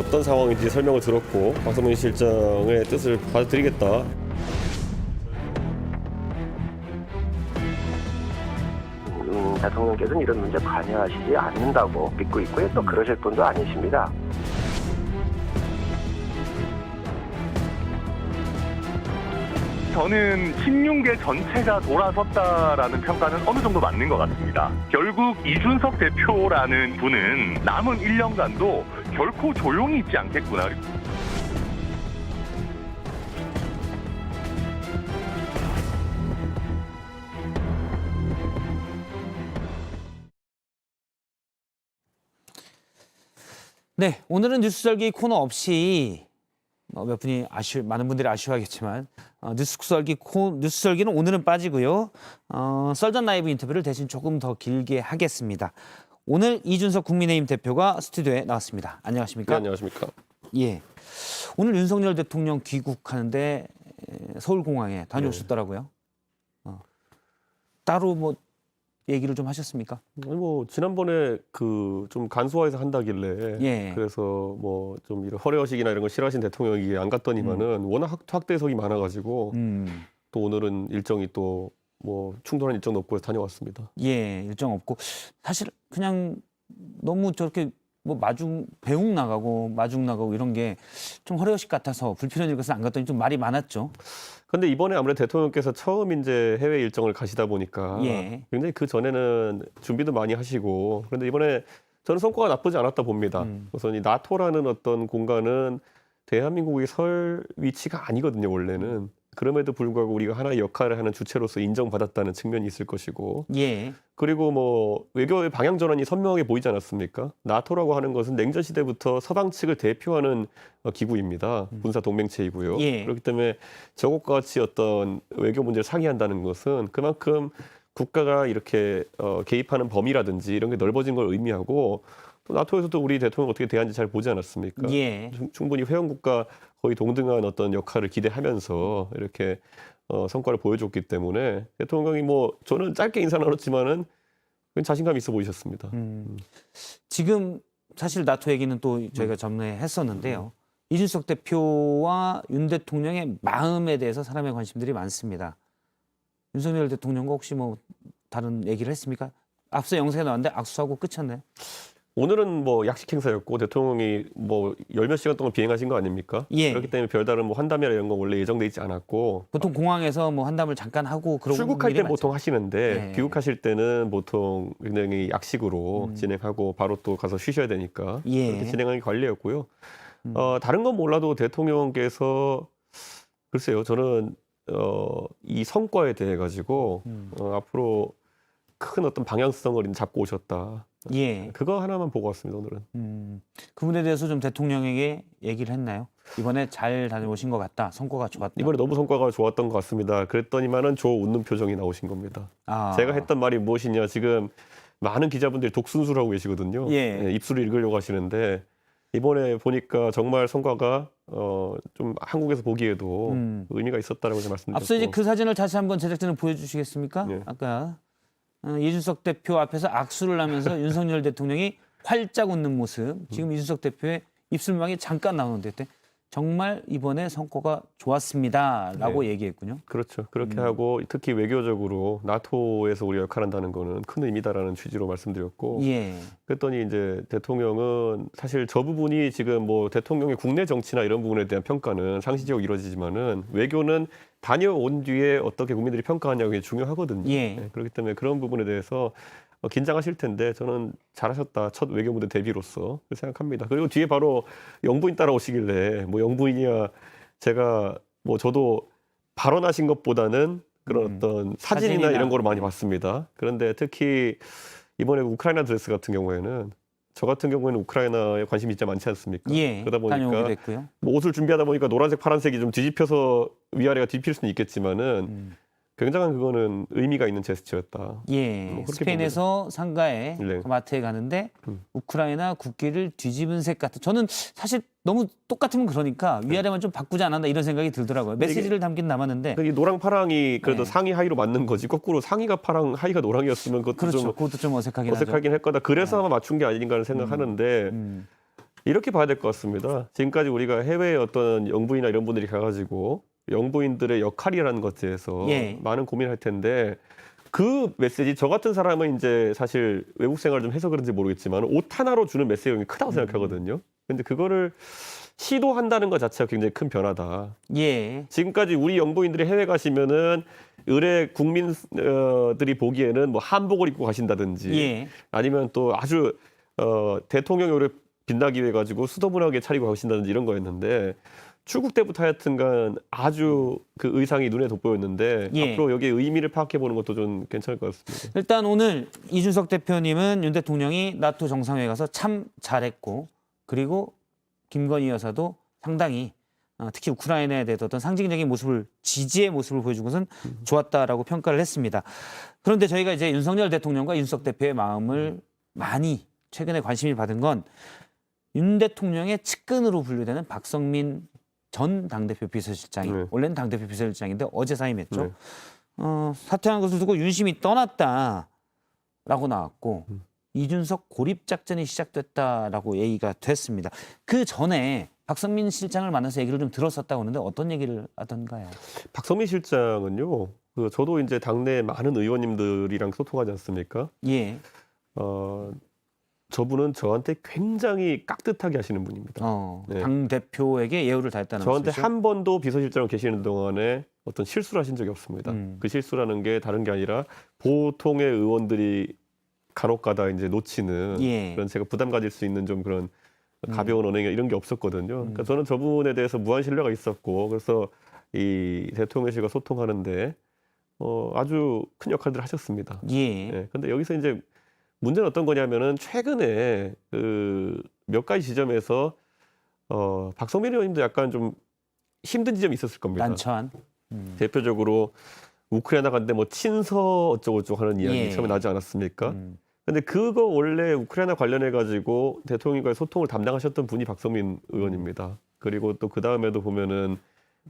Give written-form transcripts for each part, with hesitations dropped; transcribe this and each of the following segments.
어떤 상황인지 설명을 들었고 박성민 실장의 뜻을 받아들이겠다. 대통령께서는 이런 문제 관여하시지 않는다고 믿고 있고요. 또 그러실 분도 아니십니다. 저는 16개 전체가 돌아섰다라는 평가는 어느 정도 맞는 것 같습니다. 결국 이준석 대표라는 분은 남은 1년간도 결코 조용히 있지 않겠구나. 네, 오늘은 뉴스설기 코너 없이 몇 분이 많은 분들이 아쉬워하겠지만 뉴스설기는 오늘은 빠지고요. 썰전 라이브 인터뷰를 대신 조금 더 길게 하겠습니다. 오늘 이준석 국민의힘 대표가 스튜디오에 나왔습니다. 안녕하십니까? 네, 안녕하십니까? 예. 오늘 윤석열 대통령 귀국하는데 서울공항에 다녀오셨더라고요. 따로 뭐 얘기를 좀 하셨습니까? 아니, 뭐 지난번에 그 좀 간소화해서 한다길래 예. 그래서 뭐 좀 이런 허례허식이나 이런 걸 싫어하신 대통령이 안 갔더니만은 워낙 확대석이 많아가지고 또 오늘은 일정이 또 뭐 충돌한 일정도 없고 해서 다녀왔습니다. 예, 일정 없고 사실 그냥 너무 저렇게 뭐 배웅 나가고 마중 나가고 이런 게 좀 허례허식 같아서 불필요한 일것을 안 갔더니 좀 말이 많았죠. 근데 이번에 아무래도 대통령께서 처음 이제 해외 일정을 가시다 보니까 예. 굉장히 그 전에는 준비도 많이 하시고 그런데 이번에 저는 성과가 나쁘지 않았다 봅니다. 우선 이 나토라는 어떤 공간은 대한민국이 설 위치가 아니거든요, 원래는. 그럼에도 불구하고 우리가 하나의 역할을 하는 주체로서 인정받았다는 측면이 있을 것이고 예. 그리고 뭐 외교의 방향 전환이 선명하게 보이지 않았습니까? 나토라고 하는 것은 냉전 시대부터 서방 측을 대표하는 기구입니다. 군사 동맹체이고요. 예. 그렇기 때문에 저것과 같이 어떤 외교 문제를 상의한다는 것은 그만큼 국가가 이렇게 개입하는 범위라든지 이런 게 넓어진 걸 의미하고 또 나토에서도 우리 대통령 어떻게 대하는지 잘 보지 않았습니까? 예. 충분히 회원국가 거의 동등한 어떤 역할을 기대하면서 이렇게 성과를 보여줬기 때문에 대통령이 뭐 저는 짧게 인사 나눴지만은 자신감 있어 보이셨습니다. 지금 사실 나토 얘기는 또 저희가 전에 했었는데요. 이준석 대표와 윤 대통령의 마음에 대해서 사람의 관심들이 많습니다. 윤석열 대통령과 혹시 뭐 다른 얘기를 했습니까? 앞서 영상에 나왔는데 악수하고 끝이었나요? 오늘은 뭐 약식 행사였고 대통령이 뭐 열 몇 시간 동안 비행하신 거 아닙니까? 예. 그렇기 때문에 별다른 뭐 환담이나 이런 건 원래 예정돼 있지 않았고 보통 공항에서 뭐 한담을 잠깐 하고 그러고 출국할 일이 때 보통 하시는데 예. 귀국하실 때는 보통 굉장히 약식으로 진행하고 바로 또 가서 쉬셔야 되니까 예. 그렇게 진행하는 게 관례였고요. 다른 건 몰라도 대통령께서 글쎄요, 저는 이 성과에 대해 가지고 앞으로 큰 어떤 방향성을 잡고 오셨다. 예. 그거 하나만 보고 왔습니다, 오늘은. 그 부분에 대해서 좀 대통령에게 얘기를 했나요? 이번에 잘 다녀오신 것 같다. 성과가 좋았다. 이번에 너무 성과가 좋았던 것 같습니다. 그랬더니만은 웃는 표정이 나오신 겁니다. 아. 제가 했던 말이 무엇이냐, 지금 많은 기자분들이 독순수를 하고 계시거든요. 예. 입술을 읽으려고 하시는데 이번에 보니까 정말 성과가 좀 한국에서 보기에도 의미가 있었다라고 말씀드렸고. 앞서 이제 그 사진을 다시 한번 제작진을 보여주시겠습니까? 네. 아까 이준석 대표 앞에서 악수를 하면서 윤석열 대통령이 활짝 웃는 모습. 지금 이준석 대표의 입술망이 잠깐 나오는데 그때 정말 이번에 성과가 좋았습니다라고 네. 얘기했군요. 그렇죠. 그렇게 하고 특히 외교적으로 나토에서 우리가 역할한다는 거는 큰 의미다라는 취지로 말씀드렸고 예. 그랬더니 이제 대통령은 사실 저 부분이 지금 뭐 대통령의 국내 정치나 이런 부분에 대한 평가는 상시적으로 이루어지지만은 외교는 다녀온 뒤에 어떻게 국민들이 평가하냐고 게 중요하거든요. 예. 네, 그렇기 때문에 그런 부분에 대해서 긴장하실 텐데 저는 잘하셨다. 첫 외교무대 데뷔로서 그렇게 생각합니다. 그리고 뒤에 바로 영부인 따라오시길래 뭐 영부인이야 제가 뭐 저도 발언하신 것보다는 그런 어떤 사진이나 이런 거로 많이 봤습니다. 그런데 특히 이번에 우크라이나 드레스 같은 경우에는 저 같은 경우에는 우크라이나에 관심이 진짜 많지 않습니까? 예. 그러다 보니까 다녀오게 됐고요. 뭐 옷을 준비하다 보니까 노란색, 파란색이 좀 뒤집혀서 위아래가 뒤필 수는 있겠지만은 굉장한 그거는 의미가 있는 제스처였다. 예. 뭐 그렇게 스페인에서 상가에 네. 그 마트에 가는데 우크라이나 국기를 뒤집은 색 같은. 저는 사실 너무 똑같으면 그러니까 위아래만 좀 바꾸지 않았나 이런 생각이 들더라고요. 메시지를 담긴 남았는데. 이 노랑 파랑이 그래도 네. 상의 하의로 맞는 거지 거꾸로 상의가 파랑 하의가 노랑이었으면 그것도 그렇죠. 좀 그것도 좀 어색하긴 하죠. 어색하긴 할 거다. 그래서 아마 맞춘 게 아닌가를 생각하는데 이렇게 봐야 될 것 같습니다. 지금까지 우리가 해외에 어떤 영부인이나 이런 분들이 가가지고 영부인들의 역할이라는 것에 대해서 예. 많은 고민을 할 텐데 그 메시지 저 같은 사람은 이제 사실 외국 생활을 좀 해서 그런지 모르겠지만 옷 하나로 주는 메시지가 크다고 생각하거든요. 근데 그거를 시도한다는 것 자체가 굉장히 큰 변화다. 예. 지금까지 우리 영부인들이 해외 가시면은 의뢰 국민들이 보기에는 뭐 한복을 입고 가신다든지 예. 아니면 또 아주 대통령의 의뢰 빛나기 위해 가지고 수도분하게 차리고 가신다든지 이런 거였는데 출국 때부터 하여튼간 아주 그 의상이 눈에 돋보였는데 예. 앞으로 여기에 의미를 파악해 보는 것도 좀 괜찮을 것 같습니다. 일단 오늘 이준석 대표님은 윤 대통령이 나토 정상회의 가서 참 잘했고 그리고 김건희 여사도 상당히 특히 우크라이나에 대해서 어떤 상징적인 모습을 지지의 모습을 보여준 것은 좋았다라고 평가를 했습니다. 그런데 저희가 이제 윤석열 대통령과 윤석 대표의 마음을 많이 최근에 관심을 받은 건 윤 대통령의 측근으로 분류되는 박성민 전 당대표 비서실장이 네. 원래는 당대표 비서실장인데 어제 사임했죠. 네. 사퇴한 것을 두고 윤심이 떠났다라고 나왔고 이준석 고립 작전이 시작됐다라고 얘기가 됐습니다. 그 전에 박성민 실장을 만나서 얘기를 좀 들었었다고 하는데 어떤 얘기를 하던가요? 박성민 실장은요. 저도 이제 당내 많은 의원님들이랑 소통하지 않습니까? 예. 저분은 저한테 굉장히 깍듯하게 하시는 분입니다. 네. 당 대표에게 예우를 다했다는 저한테 말씀이죠? 한 번도 비서실장으로 계시는 동안에 어떤 실수를 하신 적이 없습니다. 그 실수라는 게 다른 게 아니라 보통의 의원들이 간혹가다 이제 놓치는 예. 그런 제가 부담 가질 수 있는 좀 그런 가벼운 언행이 이런 게 없었거든요. 그러니까 저는 저분에 대해서 무한 신뢰가 있었고 그래서 이 대통령실과 소통하는데 아주 큰 역할들을 하셨습니다. 예. 네, 근데 여기서 이제 문제는 어떤 거냐면은 최근에 그 몇 가지 지점에서 박성민 의원님도 약간 좀 힘든 지점이 있었을 겁니다. 난처한. 대표적으로 우크라이나 갔는데 뭐 친서 어쩌고저쩌고 하는 이야기 예. 처음에 나지 않았습니까? 근데 그거 원래 우크라이나 관련해 가지고 대통령과의 소통을 담당하셨던 분이 박성민 의원입니다. 그리고 또 그 다음에도 보면은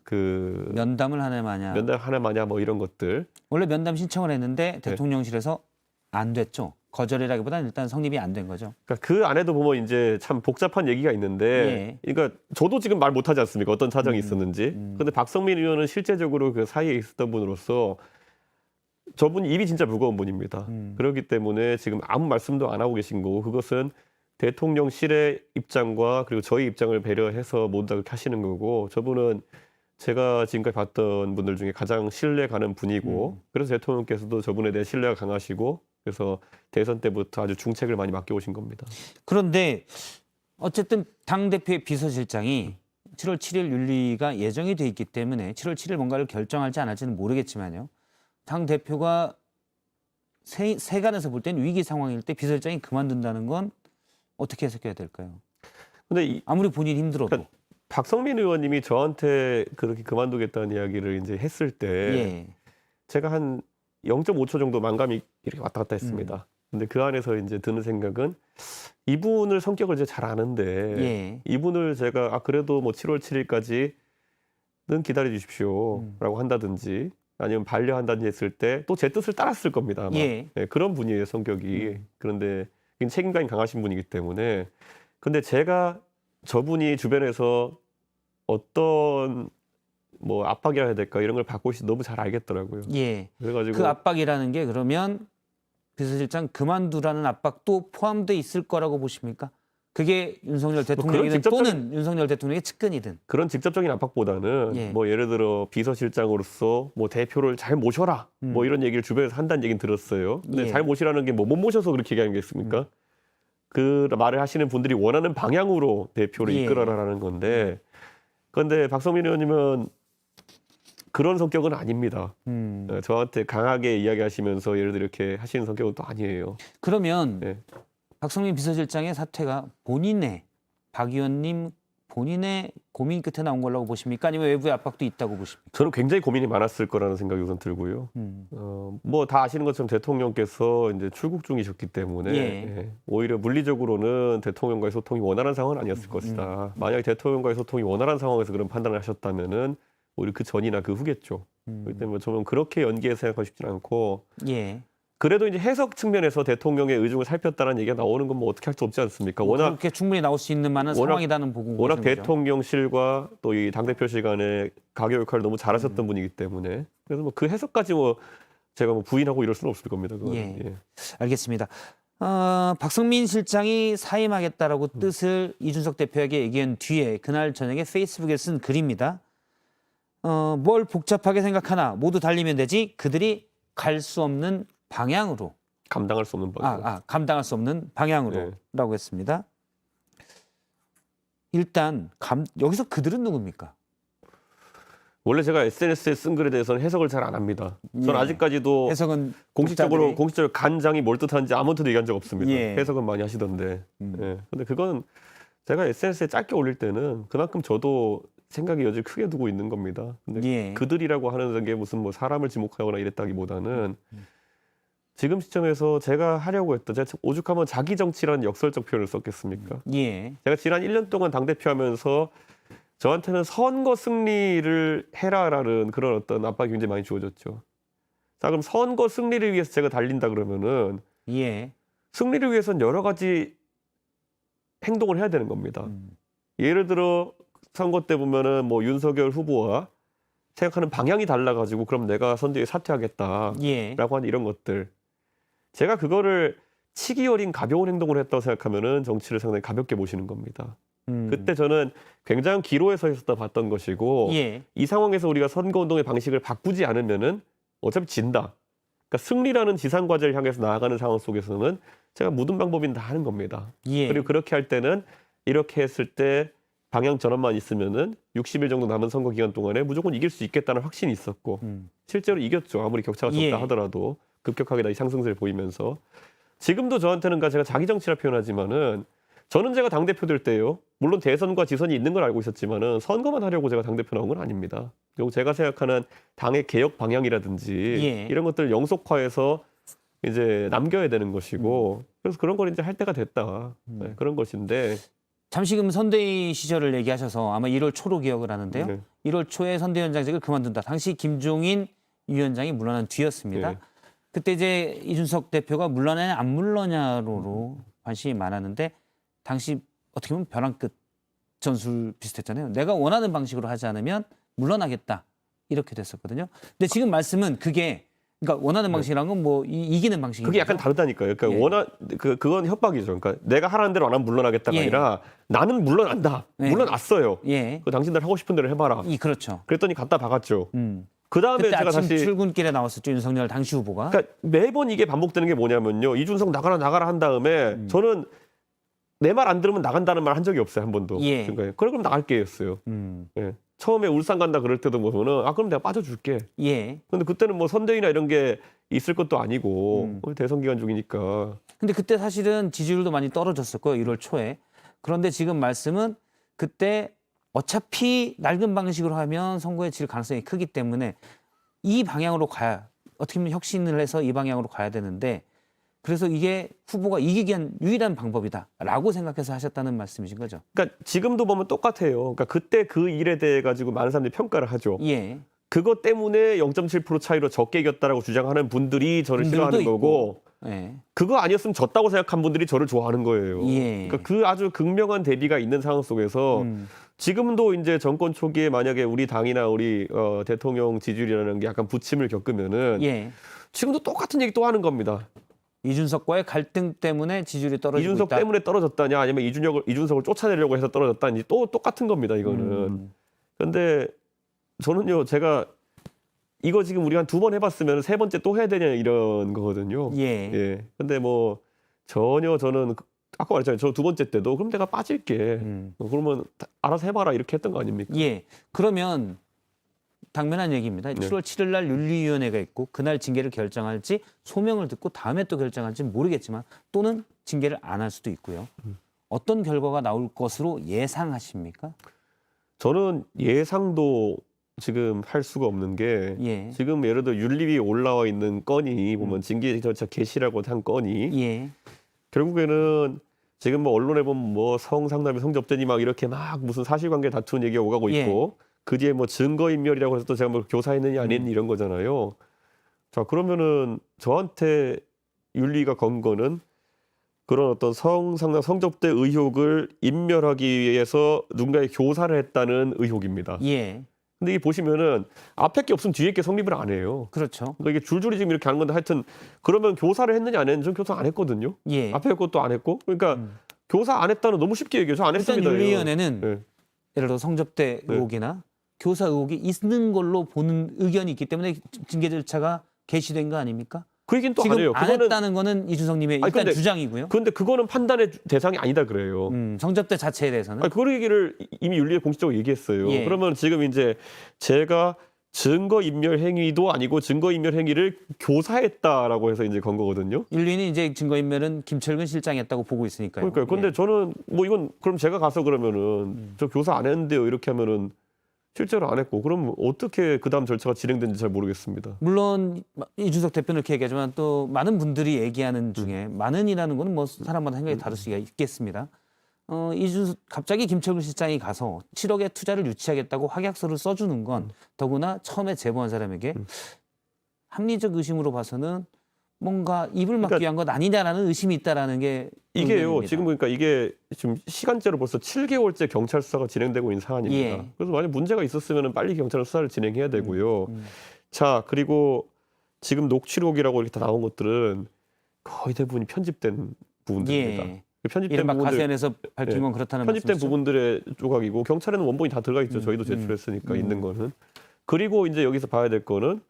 그 면담을 하나 마냐. 면담 하나 마냐 뭐 이런 것들. 원래 면담 신청을 했는데 대통령실에서 안 됐죠. 거절이라기보다는 일단 성립이 안 된 거죠. 그러니까 그 안에도 보면 이제 참 복잡한 얘기가 있는데, 그러니까 저도 지금 말 못하지 않습니까? 어떤 사정이 있었는지. 그런데 박성민 의원은 실제적으로 그 사이에 있었던 분으로서 저분이 입이 진짜 무거운 분입니다. 그렇기 때문에 지금 아무 말씀도 안 하고 계신 거고 그것은 대통령실의 입장과 그리고 저희 입장을 배려해서 모두 다 그렇게 하시는 거고 저분은 제가 지금까지 봤던 분들 중에 가장 신뢰 가는 분이고 그래서 대통령께서도 저분에 대해 신뢰가 강하시고 그래서 대선 때부터 아주 중책을 많이 맡겨오신 겁니다. 그런데 어쨌든 당대표의 비서실장이 7월 7일 윤리가 예정이 돼 있기 때문에 7월 7일 뭔가를 결정할지 안 할지는 모르겠지만요. 당대표가 세간에서 볼 때는 위기 상황일 때 비서실장이 그만둔다는 건 어떻게 해석해야 될까요? 근데 아무리 본인이 힘들어도. 그러니까 박성민 의원님이 저한테 그렇게 그만두겠다는 이야기를 이제 했을 때 예. 제가 한 0.5초 정도 만감이 이렇게 왔다 갔다 했습니다. 근데 그 안에서 이제 드는 생각은 이분을 성격을 제가 잘 아는데 예. 이분을 제가 그래도 뭐 7월 7일까지는 기다려 주십시오라고 한다든지 아니면 반려한다든지 했을 때 또 제 뜻을 따랐을 겁니다. 아마. 예. 네, 그런 분이에요 성격이. 그런데 책임감이 강하신 분이기 때문에 근데 제가 저분이 주변에서 어떤 뭐 압박이라 해야 될까 이런 걸 받고 있어 너무 잘 알겠더라고요. 예. 그래가지고 그 압박이라는 게 그러면 비서실장 그만두라는 압박도 포함돼 있을 거라고 보십니까? 그게 윤석열 대통령이든 또는 윤석열 대통령의 측근이든. 그런 직접적인 압박보다는 예. 뭐 예를 들어 비서실장으로서 뭐 대표를 잘 모셔라 뭐 이런 얘기를 주변에서 한다는 얘기는 들었어요. 근데 예. 잘 모시라는 게 뭐 못 모셔서 그렇게 얘기하는 게 있습니까? 그 말을 하시는 분들이 원하는 방향으로 대표를 예. 이끌어라라는 건데 그런데 박성민 의원님은 그런 성격은 아닙니다. 저한테 강하게 이야기하시면서 예를 들어 이렇게 하시는 성격은 또 아니에요. 그러면 네. 박성민 비서실장의 사퇴가 박 의원님 본인의 고민 끝에 나온 거라고 보십니까? 아니면 외부의 압박도 있다고 보십니까? 저는 굉장히 고민이 많았을 거라는 생각이 우선 들고요. 뭐 다 아시는 것처럼 대통령께서 이제 출국 중이셨기 때문에 예. 오히려 물리적으로는 대통령과의 소통이 원활한 상황은 아니었을 것이다. 만약에 대통령과의 소통이 원활한 상황에서 그런 판단을 하셨다면은 오히려 그 전이나 그 후겠죠. 그렇기 때문에 저는 그렇게 연기해 생각하고 싶지는 않고 예. 그래도 이제 해석 측면에서 대통령의 의중을 살폈다는 얘기가 나오는 건 뭐 어떻게 할 수 없지 않습니까? 워낙 그렇게 충분히 나올 수 있는 만한 상황이라는 보고 워낙 계신 거죠. 대통령실과 또 이 당대표실 간의 가교 역할을 너무 잘하셨던 분이기 때문에 그래서 뭐 그 해석까지 뭐 제가 뭐 부인하고 이럴 수는 없을 겁니다. 그거는. 예. 예. 알겠습니다. 박성민 실장이 사임하겠다라고 뜻을 이준석 대표에게 얘기한 뒤에 그날 저녁에 페이스북에 쓴 글입니다. 뭘 복잡하게 생각하나 모두 달리면 되지 그들이 갈 수 없는 방향으로 감당할 수 없는 방향. 감당할 수 없는 방향으로라고 했습니다. 일단 여기서 그들은 누굽니까? 원래 제가 SNS에 쓴 글에 대해서는 해석을 잘 안 합니다. 저는 예. 아직까지도 해석은 공식적으로 독자들이- 간장이 뭘 뜻하는지 아무한테도 얘기한 적 없습니다. 예. 해석은 많이 하시던데. 예. 근데 그건 제가 SNS에 짧게 올릴 때는 그만큼 저도 생각의 여지를 크게 두고 있는 겁니다. 근데 예. 그들이라고 하는 게 무슨 뭐 사람을 지목하거나 이랬다기보다는 지금 시점에서 제가 하려고 했던 제가 오죽하면 자기 정치라는 역설적 표현을 썼겠습니까? 예. 제가 지난 1년 동안 당대표 하면서 저한테는 선거 승리를 해라라는 그런 어떤 압박이 굉장히 많이 주어졌죠. 자, 그럼 선거 승리를 위해서 제가 달린다 그러면은 예. 승리를 위해서는 여러 가지 행동을 해야 되는 겁니다. 예를 들어 선거 때 보면은 뭐 윤석열 후보와 생각하는 방향이 달라가지고 그럼 내가 선대위에 사퇴하겠다라고 예. 하는 이런 것들. 제가 그거를 치기 어린 가벼운 행동을 했다고 생각하면은 정치를 상당히 가볍게 보시는 겁니다. 그때 저는 굉장히 기로에 서 있었다 봤던 것이고 예. 이 상황에서 우리가 선거운동의 방식을 바꾸지 않으면은 어차피 진다. 그러니까 승리라는 지상 과제를 향해서 나아가는 상황 속에서는 제가 모든 방법인 다 하는 겁니다. 예. 그리고 그렇게 할 때는 이렇게 했을 때 방향 전환만 있으면은 60일 정도 남은 선거 기간 동안에 무조건 이길 수 있겠다는 확신이 있었고 실제로 이겼죠. 아무리 격차가 좁다 예. 하더라도 급격하게 다시 상승세를 보이면서 지금도 저한테는 제가 자기 정치라 표현하지만은 저는 제가 당대표 될 때요. 물론 대선과 지선이 있는 걸 알고 있었지만은 선거만 하려고 제가 당대표 나온 건 아닙니다. 그리고 제가 생각하는 당의 개혁 방향이라든지 예. 이런 것들을 영속화해서 이제 남겨야 되는 것이고 그래서 그런 걸 이제 할 때가 됐다. 네, 그런 것인데 잠시금 선대위 시절을 얘기하셔서 아마 1월 초로 기억을 하는데요. 네. 1월 초에 선대위원장직을 그만둔다. 당시 김종인 위원장이 물러난 뒤였습니다. 네. 그때 이제 이준석 대표가 물러나냐 안 물러냐로 관심이 많았는데 당시 어떻게 보면 벼랑 끝 전술 비슷했잖아요. 내가 원하는 방식으로 하지 않으면 물러나겠다 이렇게 됐었거든요. 근데 지금 말씀은 그게 그러니까 원하는 방식이란 건 뭐 이기는 방식인 그게 약간 거죠? 다르다니까요. 그러니까 예. 그건 협박이죠. 그러니까 내가 하라는 대로 안 하면 물러나겠다가 예. 아니라 나는 물러난다. 네. 물러났어요. 예. 그 당신들 하고 싶은 대로 해봐라. 그렇죠. 그랬더니 갖다 박았죠. 음. 그 다음에 그때 제가 아침 다시 출근길에 나왔었죠. 윤석열 당시 후보가. 그러니까 매번 이게 반복되는 게 뭐냐면요. 이준석 나가라 한 다음에 저는 내 말 안 들으면 나간다는 말 한 적이 없어요. 한 번도. 예. 그러니까 그럼 나갈게였어요. 예. 처음에 울산 간다 그럴 때도 보면은 그럼 내가 빠져줄게. 예. 근데 그때는 뭐 선대위나 이런 게 있을 것도 아니고 대선 기간 중이니까. 근데 그때 사실은 지지율도 많이 떨어졌을 거예요. 1월 초에. 그런데 지금 말씀은 그때 어차피 낡은 방식으로 하면 선거에 질 가능성이 크기 때문에 이 방향으로 가야 어떻게 보면 혁신을 해서 이 방향으로 가야 되는데 그래서 이게 후보가 이기기 위한 유일한 방법이다라고 생각해서 하셨다는 말씀이신 거죠? 그러니까 지금도 보면 똑같아요. 그러니까 그때 그 일에 대해 가지고 많은 사람들이 평가를 하죠. 예. 그것 때문에 0.7% 차이로 적게 이겼다라고 주장하는 분들이 저를 분들도 싫어하는 있고. 거고 예. 그거 아니었으면 졌다고 생각한 분들이 저를 좋아하는 거예요. 예. 그러니까 그 아주 극명한 대비가 있는 상황 속에서 지금도 이제 정권 초기에 만약에 우리 당이나 우리 대통령 지지율이라는 게 약간 부침을 겪으면은 예. 지금도 똑같은 얘기 또 하는 겁니다. 이준석과의 갈등 때문에 지지율이 떨어지고 이준석 있다. 때문에 떨어졌다냐 아니면 이준석을 쫓아내려고 해서 떨어졌다니 또 똑같은 겁니다. 이거는. 그런데 저는요 제가 이거 지금 우리가 한 2번 해봤으면 3번째 또 해야 되냐 이런 거거든요. 예. 예. 근데 뭐 전혀 저는 아까 말했잖아요. 저 2번째 때도 그럼 내가 빠질게. 그러면 알아서 해봐라 이렇게 했던 거 아닙니까? 예. 그러면 당면한 얘기입니다. 네. 7월 7일 날 윤리위원회가 있고 그날 징계를 결정할지 소명을 듣고 다음에 또 결정할지 모르겠지만 또는 징계를 안 할 수도 있고요. 어떤 결과가 나올 것으로 예상하십니까? 저는 예상도 지금 할 수가 없는 게 예. 지금 예를 들어 윤리위에 올라와 있는 건이 보면 징계 절차 개시라고 한 건이 예. 결국에는 지금 뭐 언론에 보면 뭐 성상납이 성접대니 막 이렇게 막 무슨 사실관계 다투는 얘기가 오가고 예. 있고 그 뒤에 뭐 증거인멸이라고 해서 또 제가 뭐 교사했느냐 안 했느냐 이런 거잖아요. 자 그러면은 저한테 윤리위가 건 거는 그런 어떤 성상납 성접대 의혹을 인멸하기 위해서 누군가의 교사를 했다는 의혹입니다. 예. 근데 이 보시면은 앞에 게 없으면 뒤에 게 성립을 안 해요. 그렇죠. 그러니까 이게 줄줄이 지금 이렇게 하는 건데 하여튼 그러면 교사를 했느냐 안 했느냐 전 교사 안 했거든요. 예. 앞에 것도 안 했고 그러니까 교사 안 했다는 너무 쉽게 얘기해요. 저 안 일단 했습니다. 윤리위원회는 네. 예를 들어 성접대 의혹이나 교사 의혹이 있는 걸로 보는 의견이 있기 때문에 징계 절차가 개시된 거 아닙니까? 그 얘기는 또 안 지금 해요. 안 했다는 거는 이준석님의 아니, 일단 근데- 주장이고요. 근데 그거는 판단의 대상이 아니다 그래요. 성접대 자체에 대해서는. 아니, 그 얘기를 이미 윤리에 공식적으로 얘기했어요. 예. 그러면 지금 이제 제가 증거인멸 행위도 아니고 증거인멸 행위를 교사했다라고 해서 이제 건 거거든요. 윤리는 이제 증거인멸은 김철근 실장이 했다고 보고 있으니까요. 그러니까요. 근데 예. 저는 뭐 이건 그럼 제가 가서 그러면은 저 교사 안 했는데요. 이렇게 하면은 실제로 안 했고 그럼 어떻게 그다음 절차가 진행되는지 잘 모르겠습니다. 물론 이준석 대표는 이렇게 얘기하지만 또 많은 분들이 얘기하는 중에 많은이라는 거는 뭐 사람마다 생각이 다를 수가 있겠습니다. 이준석 갑자기 김철근 실장이 가서 7억의 투자를 유치하겠다고 확약서를 써주는 건 더구나 처음에 제보한 사람에게 합리적 의심으로 봐서는 뭔가 입을 막기 그러니까 위한 것 아니냐라는 의심이 있다라는 게 이게요. 의견입니다. 지금 보니까 이게 지금 시간제로 벌써 7개월째 경찰 수사가 진행되고 있는 사안입니다. 예. 그래서 만약 문제가 있었으면 빨리 경찰 수사를 진행해야 되고요. 자, 그리고 지금 녹취록이라고 이렇게 다 나온 것들은 거의 대부분이 편집된 부분들입니다. 예. 그 편집된 이른바 부분들, 가세연에서 밝힌 예. 건 그렇다는 편집된 말씀이시죠? 부분들의 조각이고 경찰에는 원본이 다 들어가 있죠. 저희도 제출했으니까 있는 거는. 그리고 이제 여기서 봐야 될 거는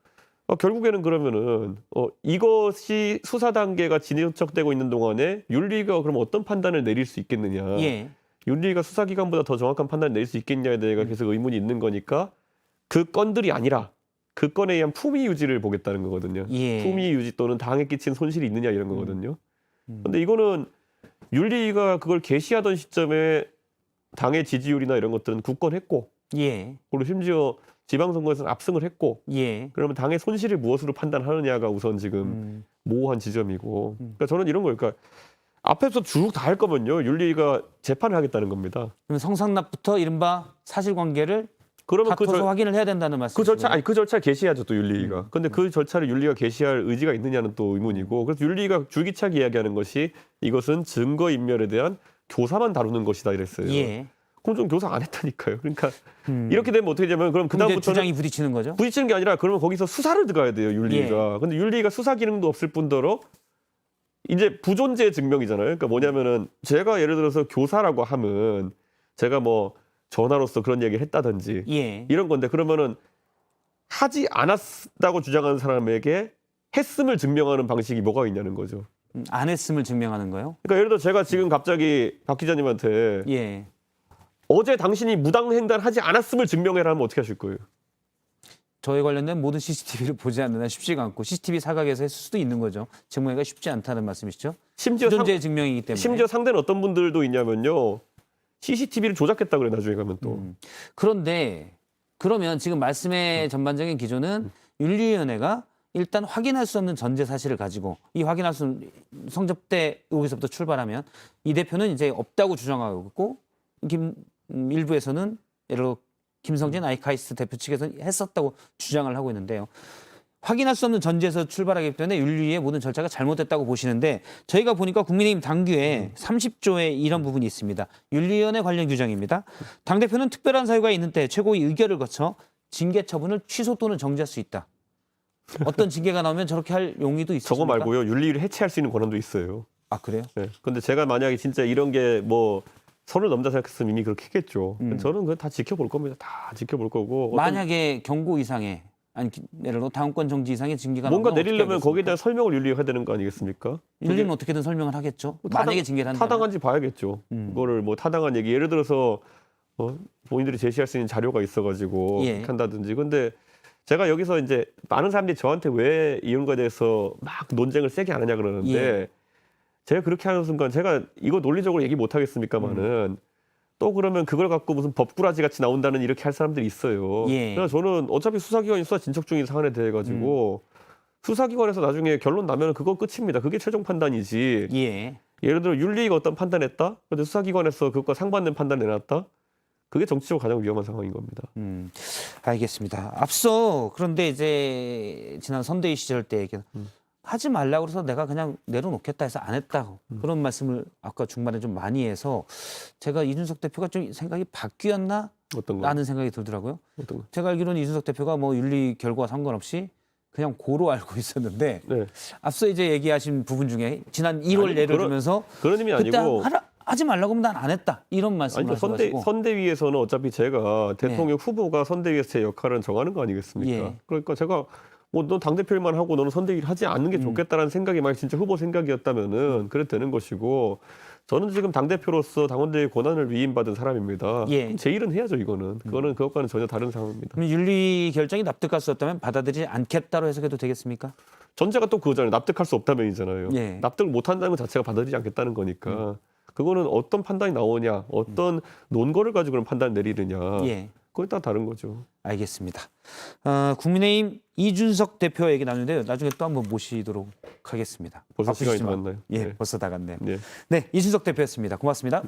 결국에는 그러면은 이것이 수사 단계가 진척되고 있는 동안에 윤리가 그럼 어떤 판단을 내릴 수 있겠느냐? 예. 윤리가 수사기관보다 더 정확한 판단을 낼 수 있겠냐에 대해 계속 의문이 있는 거니까 그 건들이 아니라 그 건에 의한 품위 유지를 보겠다는 거거든요. 예. 품위 유지 또는 당에 끼친 손실이 있느냐 이런 거거든요. 근데 이거는 윤리가 그걸 게시하던 시점에 당의 지지율이나 이런 것들은 굳건했고 예. 그리고 심지어 지방선거에서는 압승을 했고 예. 그러면 당의 손실을 무엇으로 판단하느냐가 우선 지금 모호한 지점이고 그러니까 저는 이런 거 그러니까 앞에서 쭉 다 할 거면요 윤리가 재판을 하겠다는 겁니다. 그럼 성상납부터 이른바 사실관계를 그러면 다퉈서 확인을 해야 된다는 말씀이시죠? 그 절차 아니 그 절차를 개시해야죠 또 윤리가. 근데 그 절차를 윤리가 개시할 의지가 있느냐는 또 의문이고 그래서 윤리가 줄기차게 이야기하는 것이 이것은 증거 인멸에 대한 교사만 다루는 것이다 이랬어요. 예. 그럼 좀 교사 안 했다니까요. 그러니까 이렇게 되면 어떻게 되냐면 그럼 그럼 이제 그다음부터는 주장이 부딪히는 거죠? 부딪히는 게 아니라 그러면 거기서 수사를 들어가야 돼요 윤리가. 근데 윤리가 수사 기능도 없을 뿐더러 이제 부존재 증명이잖아요. 그러니까 뭐냐면은 제가 예를 들어서 교사라고 하면 제가 뭐 전화로서 그런 얘기를 했다든지 예. 이런 건데 그러면은 하지 않았다고 주장하는 사람에게 했음을 증명하는 방식이 뭐가 있냐는 거죠. 안 했음을 증명하는 거요? 그러니까 예를 들어 제가 지금 갑자기 박 기자님한테 예. 어제 당신이 무당횡단하지 않았음을 증명해라 하면 어떻게 하실 거예요? 저에 관련된 모든 CCTV를 보지 않는 한 쉽지가 않고 CCTV 사각에서 했을 수도 있는 거죠. 증명하기가 쉽지 않다는 말씀이시죠? 존재 증명이기 때문에. 심지어 상대는 어떤 분들도 있냐면요. CCTV를 조작했다 그래 나중에 가면 또. 그런데 그러면 지금 말씀의 전반적인 기조는 윤리위원회가 일단 확인할 수 없는 전제 사실을 가지고 이 확인할 수 없는 성접대 의혹에서부터 출발하면 이 대표는 이제 없다고 주장하고 있고 일부에서는 예를 들어 김성진 아이카이스트 대표 측에서는 했었다고 주장을 하고 있는데요. 확인할 수 없는 전제에서 출발하기 때문에 윤리위의 모든 절차가 잘못됐다고 보시는데 저희가 보니까 국민의힘 당규에 30조에 이런 부분이 있습니다. 윤리위원회 관련 규정입니다. 당대표는 특별한 사유가 있는 때 최고의 의결을 거쳐 징계 처분을 취소 또는 정지할 수 있다. 어떤 징계가 나오면 저렇게 할 용의도 있습니까? 저거 말고요. 윤리를 해체할 수 있는 권한도 있어요. 아 그래요? 네. 근데 제가 만약에 진짜 이런 게 뭐 선을 넘다 생각했으면 이미 그렇게 했겠죠. 저는 그거 다 지켜볼 겁니다. 다 지켜볼 거고. 만약에 경고 이상의 아니 예를 들어 다운권 정지 이상의 징계가 뭔가 나오면 내리려면 어떻게 거기에 대한 설명을 윤리가 해야 되는 거 아니겠습니까? 윤리는 어떻게든 설명을 하겠죠. 만약에 징계를 한다면. 타당한지 봐야겠죠. 그거를 뭐 타당한 얘기 예를 들어서 본인들이 제시할 수 있는 자료가 있어가지고 예. 그렇게 한다든지. 근데 제가 여기서 이제 많은 사람들이 저한테 왜 이런 거에 대해서 막 논쟁을 세게 안 하냐 그러는데 예. 제가 그렇게 하는 순간 제가 이거 논리적으로 얘기 못 하겠습니까만은 또 그러면 그걸 갖고 무슨 법꾸라지 같이 나온다는 이렇게 할 사람들이 있어요. 예. 그래서 저는 어차피 수사기관이 수사 진척 중인 사안에 대해 가지고 수사기관에서 나중에 결론 나면 그거 끝입니다. 그게 최종 판단이지. 예. 예를 들어 윤리가 어떤 판단했다. 근데 수사기관에서 그것과 상반된 판단 내놨다. 그게 정치적으로 가장 위험한 상황인 겁니다. 알겠습니다. 앞서 그런데 이제 지난 선대위 시절 때 하지 말라고 그래서 내가 그냥 내려놓겠다 해서 안 했다고 그런 말씀을 아까 중반에 좀 많이 해서 제가 이준석 대표가 좀 생각이 바뀌었나 어떤 거? 라는 생각이 들더라고요. 어떤 거? 제가 알기로는 이준석 대표가 뭐 윤리 결과와 상관없이 그냥 고로 알고 있었는데 네. 앞서 이제 얘기하신 부분 중에 지난 1월 아니, 예를 그런- 들면서 그런 의미 그때 아니고 하지 말라고 하면 난 안 했다 이런 아니 말씀을 그 하셔가지고 선대위에서는 어차피 제가 대통령 후보가 선대위에서 제 역할은 정하는 거 아니겠습니까? 예. 그러니까 제가 뭐 넌 당대표일만 하고 너는 선대위를 하지 않는 게 좋겠다라는 생각이 만약 진짜 후보 생각이었다면은 그래도 되는 것이고 저는 지금 당대표로서 당원들의 권한을 위임받은 사람입니다. 예. 그럼 제 일은 해야죠 이거는. 그거는 그것과는 전혀 다른 상황입니다. 그럼 윤리 결정이 납득할 수 없다면 받아들이지 않겠다로 해석해도 되겠습니까? 전제가 또 그거잖아요. 납득할 수 없다면이잖아요. 예. 납득을 못한다는 것 자체가 받아들이지 않겠다는 거니까. 그거는 어떤 판단이 나오냐, 어떤 논거를 가지고 그런 판단을 내리느냐. 예. 그거에 따라 다른 거죠. 알겠습니다. 국민의힘 이준석 대표 얘기 나누는데요. 나중에 또 한번 모시도록 하겠습니다. 벌써 시간이 다 바쁘시지만. 갔나요? 예, 네. 벌써 다 갔네요. 네. 네, 이준석 대표였습니다. 고맙습니다.